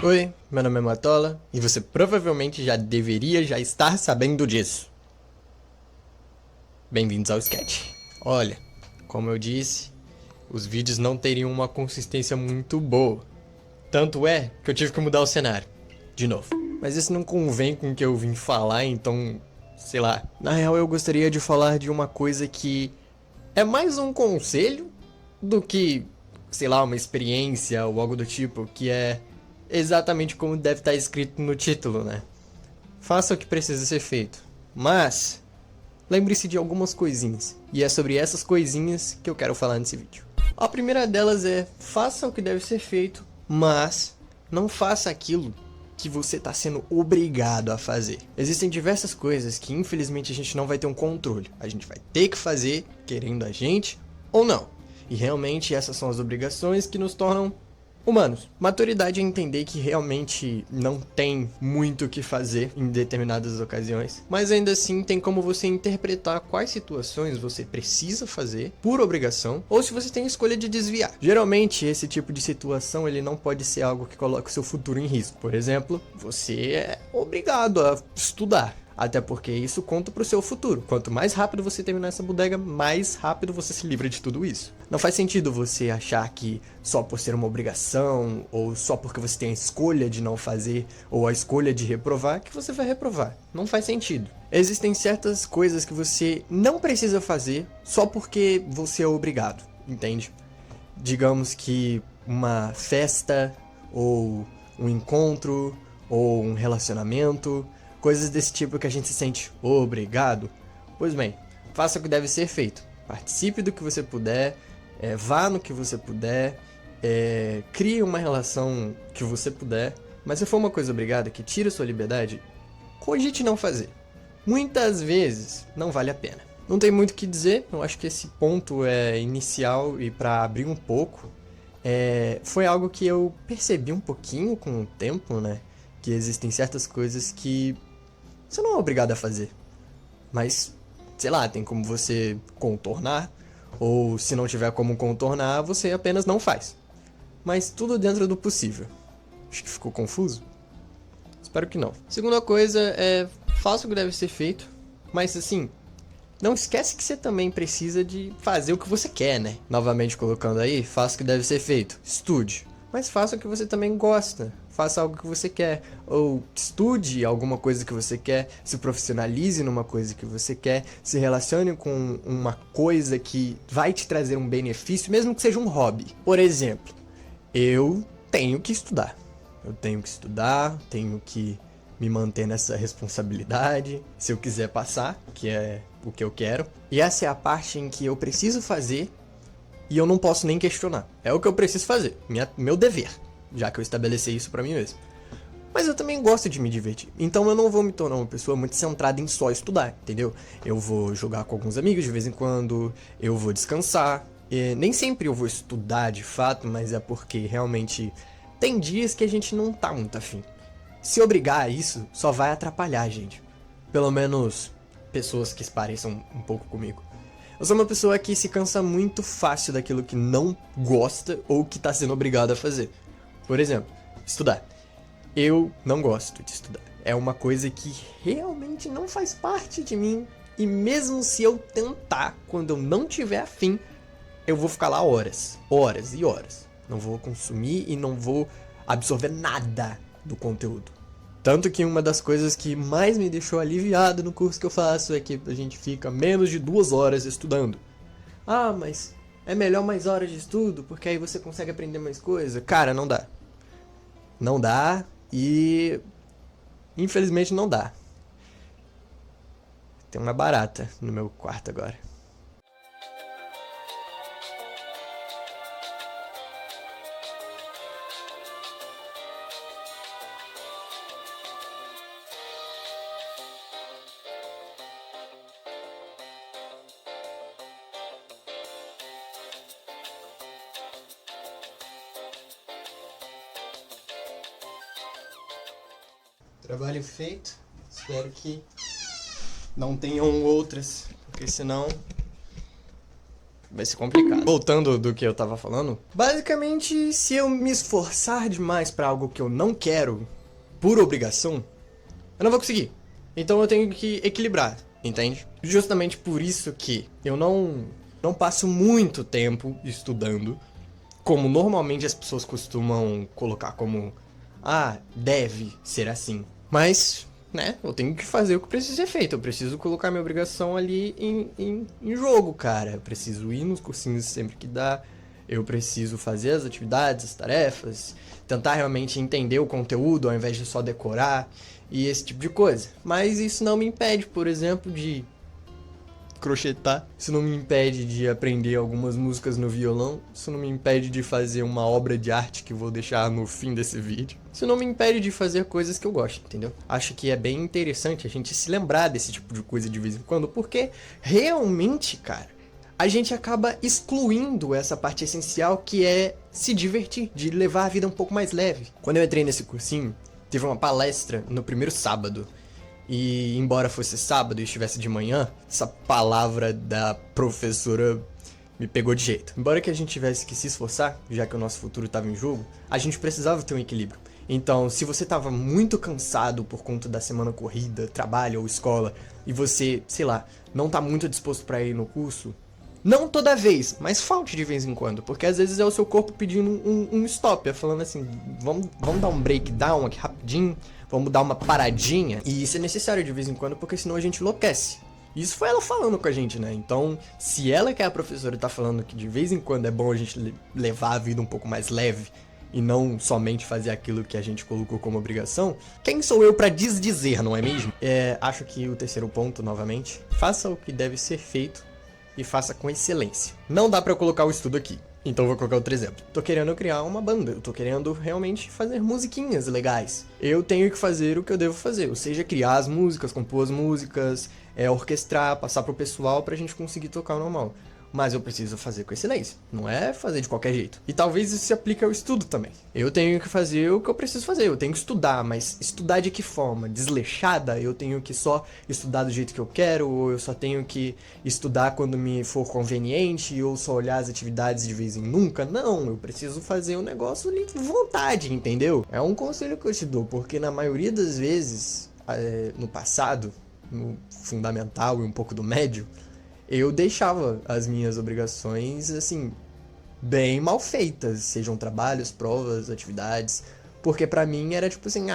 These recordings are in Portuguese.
Oi, meu nome é Matola e você provavelmente já estar sabendo disso. Bem-vindos ao Sketch. Olha, como eu disse, os vídeos não teriam uma consistência muito boa. Tanto é que eu tive que mudar o cenário. De novo. Mas isso não convém com o que eu vim falar, então. Sei lá. Na real, eu gostaria de falar de uma coisa que é mais um conselho do que, sei lá, uma experiência ou algo do tipo, que é exatamente como deve estar escrito no título, né? Faça o que precisa ser feito, mas lembre-se de algumas coisinhas, e é sobre essas coisinhas que eu quero falar nesse vídeo. A primeira delas é: faça o que deve ser feito, mas não faça aquilo que você está sendo obrigado a fazer. Existem diversas coisas que infelizmente a gente não vai ter um controle. A gente vai ter que fazer, querendo a gente ou não. E realmente essas são as obrigações que nos tornam humanos. Maturidade é entender que realmente não tem muito o que fazer em determinadas ocasiões, mas ainda assim tem como você interpretar quais situações você precisa fazer por obrigação ou se você tem a escolha de desviar. Geralmente esse tipo de situação ele não pode ser algo que coloque o seu futuro em risco. Por exemplo, você é obrigado a estudar. Até porque isso conta pro seu futuro. Quanto mais rápido você terminar essa bodega, mais rápido você se livra de tudo isso. Não faz sentido você achar que só por ser uma obrigação, ou só porque você tem a escolha de não fazer, ou a escolha de reprovar, que você vai reprovar. Não faz sentido. Existem certas coisas que você não precisa fazer só porque você é obrigado, entende? Digamos que uma festa, ou um encontro, ou um relacionamento, coisas desse tipo que a gente se sente obrigado. Pois bem, faça o que deve ser feito. Participe do que você puder, vá no que você puder, crie uma relação que você puder, mas se for uma coisa obrigada que tira sua liberdade, cogite não fazer. Muitas vezes não vale a pena. Não tem muito o que dizer, eu acho que esse ponto é inicial e para abrir um pouco, foi algo que eu percebi um pouquinho com o tempo, né? Que existem certas coisas que você não é obrigado a fazer, mas, sei lá, tem como você contornar, ou se não tiver como contornar, você apenas não faz. Mas tudo dentro do possível. Acho que ficou confuso? Espero que não. Segunda coisa é: faça o que deve ser feito, mas assim, não esquece que você também precisa de fazer o que você quer, né? Novamente colocando aí, faça o que deve ser feito. Estude. Mas faça o que você também gosta. Faça algo que você quer. Ou estude alguma coisa que você quer. Se profissionalize numa coisa que você quer. Se relacione com uma coisa que vai te trazer um benefício, mesmo que seja um hobby. Por exemplo, eu tenho que estudar. Eu tenho que estudar, tenho que me manter nessa responsabilidade, se eu quiser passar, que é o que eu quero. E essa é a parte em que eu preciso fazer e eu não posso nem questionar. É o que eu preciso fazer, meu dever, já que eu estabeleci isso pra mim mesmo. Mas eu também gosto de me divertir, então eu não vou me tornar uma pessoa muito centrada em só estudar, entendeu? Eu vou jogar com alguns amigos de vez em quando, eu vou descansar. E nem sempre eu vou estudar de fato, mas é porque realmente tem dias que a gente não tá muito afim. Se obrigar a isso só vai atrapalhar a gente. Pelo menos pessoas que se pareçam um pouco comigo. Eu sou uma pessoa que se cansa muito fácil daquilo que não gosta ou que tá sendo obrigado a fazer. Por exemplo, estudar. Eu não gosto de estudar. É uma coisa que realmente não faz parte de mim. E mesmo se eu tentar, quando eu não tiver afim, eu vou ficar lá horas, horas e horas. Não vou consumir e não vou absorver nada do conteúdo. Tanto que uma das coisas que mais me deixou aliviado no curso que eu faço é que a gente fica menos de 2 horas estudando. Ah, mas é melhor mais horas de estudo, porque aí você consegue aprender mais coisa. Cara, não dá. Não dá e infelizmente não dá. Tem uma barata no meu quarto agora. Trabalho feito. Espero que não tenham outras, porque senão vai ser complicado. Voltando do que eu tava falando, basicamente, se eu me esforçar demais pra algo que eu não quero, por obrigação, eu não vou conseguir. Então eu tenho que equilibrar, entende? Justamente por isso que eu não passo muito tempo estudando, como normalmente as pessoas costumam colocar como, deve ser assim. Mas, né, eu tenho que fazer o que precisa ser feito. Eu preciso colocar minha obrigação ali em jogo, cara. Eu preciso ir nos cursinhos sempre que dá. Eu preciso fazer as atividades, as tarefas, tentar realmente entender o conteúdo ao invés de só decorar e esse tipo de coisa. Mas isso não me impede, por exemplo, de crochetar. Isso não me impede de aprender algumas músicas no violão. Isso não me impede de fazer uma obra de arte que eu vou deixar no fim desse vídeo. Isso não me impede de fazer coisas que eu gosto, entendeu? Acho que é bem interessante a gente se lembrar desse tipo de coisa de vez em quando, porque realmente, cara, a gente acaba excluindo essa parte essencial que é se divertir, de levar a vida um pouco mais leve. Quando eu entrei nesse cursinho, teve uma palestra no primeiro sábado. E embora fosse sábado e estivesse de manhã, essa palavra da professora me pegou de jeito. Embora que a gente tivesse que se esforçar, já que o nosso futuro estava em jogo, a gente precisava ter um equilíbrio. Então, se você estava muito cansado por conta da semana corrida, trabalho ou escola, e você, sei lá, não tá muito disposto para ir no curso, não toda vez, mas falte de vez em quando, porque às vezes é o seu corpo pedindo um stop, falando assim, vamos dar um breakdown aqui rapidinho, vamos dar uma paradinha, e isso é necessário de vez em quando, porque senão a gente enlouquece. Isso foi ela falando com a gente, né? Então, se ela que é a professora tá falando que de vez em quando é bom a gente levar a vida um pouco mais leve, e não somente fazer aquilo que a gente colocou como obrigação, quem sou eu pra desdizer, não é mesmo? Acho que o terceiro ponto, novamente, faça o que deve ser feito, e faça com excelência. Não dá pra eu colocar o estudo aqui, então vou colocar outro exemplo. Tô querendo criar uma banda, eu tô querendo realmente fazer musiquinhas legais. Eu tenho que fazer o que eu devo fazer, ou seja, criar as músicas, compor as músicas, orquestrar, passar pro pessoal pra gente conseguir tocar normal. Mas eu preciso fazer com excelência, não é fazer de qualquer jeito. E talvez isso se aplique ao estudo também. Eu tenho que fazer o que eu preciso fazer, eu tenho que estudar, mas estudar de que forma? Desleixada? Eu tenho que só estudar do jeito que eu quero, ou eu só tenho que estudar quando me for conveniente, ou só olhar as atividades de vez em nunca? Não, eu preciso fazer um negócio de vontade, entendeu? É um conselho que eu te dou, porque na maioria das vezes, no passado, no fundamental e um pouco do médio, eu deixava as minhas obrigações, assim, bem mal feitas, sejam trabalhos, provas, atividades, porque pra mim era tipo assim,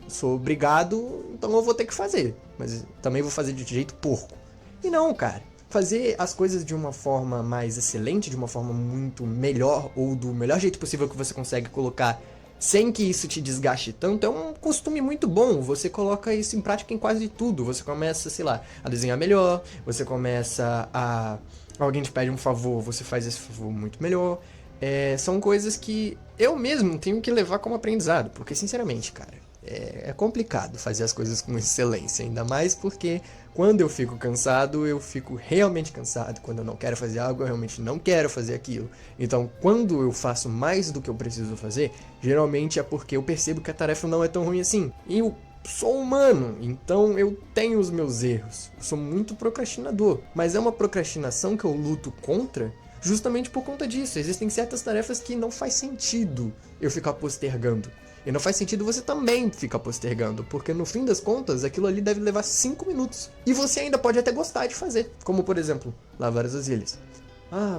sou obrigado, então eu vou ter que fazer, mas também vou fazer de jeito porco. E não, cara, fazer as coisas de uma forma mais excelente, de uma forma muito melhor, ou do melhor jeito possível que você consegue colocar sem que isso te desgaste tanto, é um costume muito bom. Você coloca isso em prática em quase tudo. Você começa, sei lá, a desenhar melhor, você começa a... Alguém te pede um favor, você faz esse favor muito melhor. São coisas que eu mesmo tenho que levar como aprendizado, porque sinceramente, cara, é complicado fazer as coisas com excelência, ainda mais porque quando eu fico cansado, eu fico realmente cansado. Quando eu não quero fazer algo, eu realmente não quero fazer aquilo. Então, quando eu faço mais do que eu preciso fazer, geralmente é porque eu percebo que a tarefa não é tão ruim assim. E eu sou humano, então eu tenho os meus erros. Eu sou muito procrastinador, mas é uma procrastinação que eu luto contra justamente por conta disso. Existem certas tarefas que não faz sentido eu ficar postergando. E não faz sentido você também ficar postergando, porque no fim das contas, aquilo ali deve levar 5 minutos. E você ainda pode até gostar de fazer, como por exemplo, lavar as vasilhas.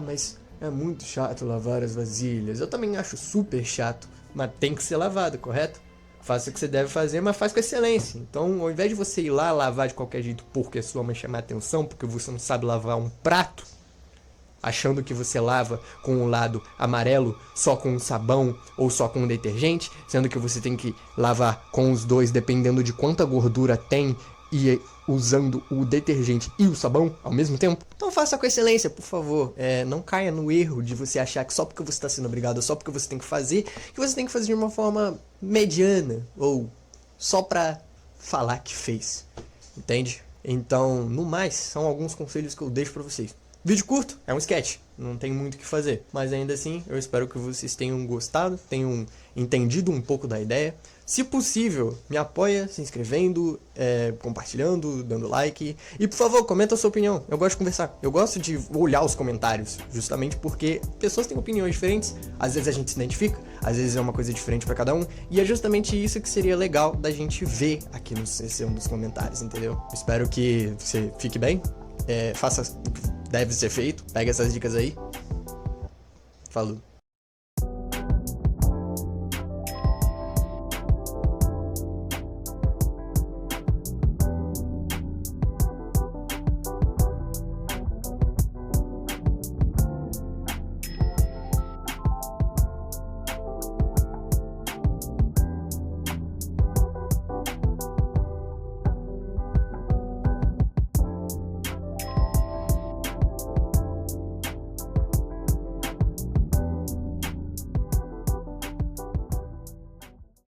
Mas é muito chato lavar as vasilhas. Eu também acho super chato, mas tem que ser lavado, correto? Faça o que você deve fazer, mas faz com excelência. Então, ao invés de você ir lá lavar de qualquer jeito porque a sua mãe chamar atenção, porque você não sabe lavar um prato, achando que você lava com o lado amarelo só com sabão ou só com detergente, sendo que você tem que lavar com os dois dependendo de quanta gordura tem e usando o detergente e o sabão ao mesmo tempo. Então faça com excelência, por favor. Não caia no erro de você achar que só porque você está sendo obrigado, só porque você tem que fazer de uma forma mediana ou só pra falar que fez, entende? Então, no mais, são alguns conselhos que eu deixo pra vocês. Vídeo curto, é um sketch, não tem muito o que fazer. Mas ainda assim, eu espero que vocês tenham gostado, tenham entendido um pouco da ideia. Se possível, me apoia se inscrevendo, compartilhando, dando like. E por favor, comenta a sua opinião. Eu gosto de conversar. Eu gosto de olhar os comentários, justamente porque pessoas têm opiniões diferentes. Às vezes a gente se identifica, às vezes é uma coisa diferente pra cada um. E é justamente isso que seria legal da gente ver aqui no seção dos comentários, entendeu? Espero que você fique bem. Faça o que deve ser feito. Pega essas dicas aí. Falou.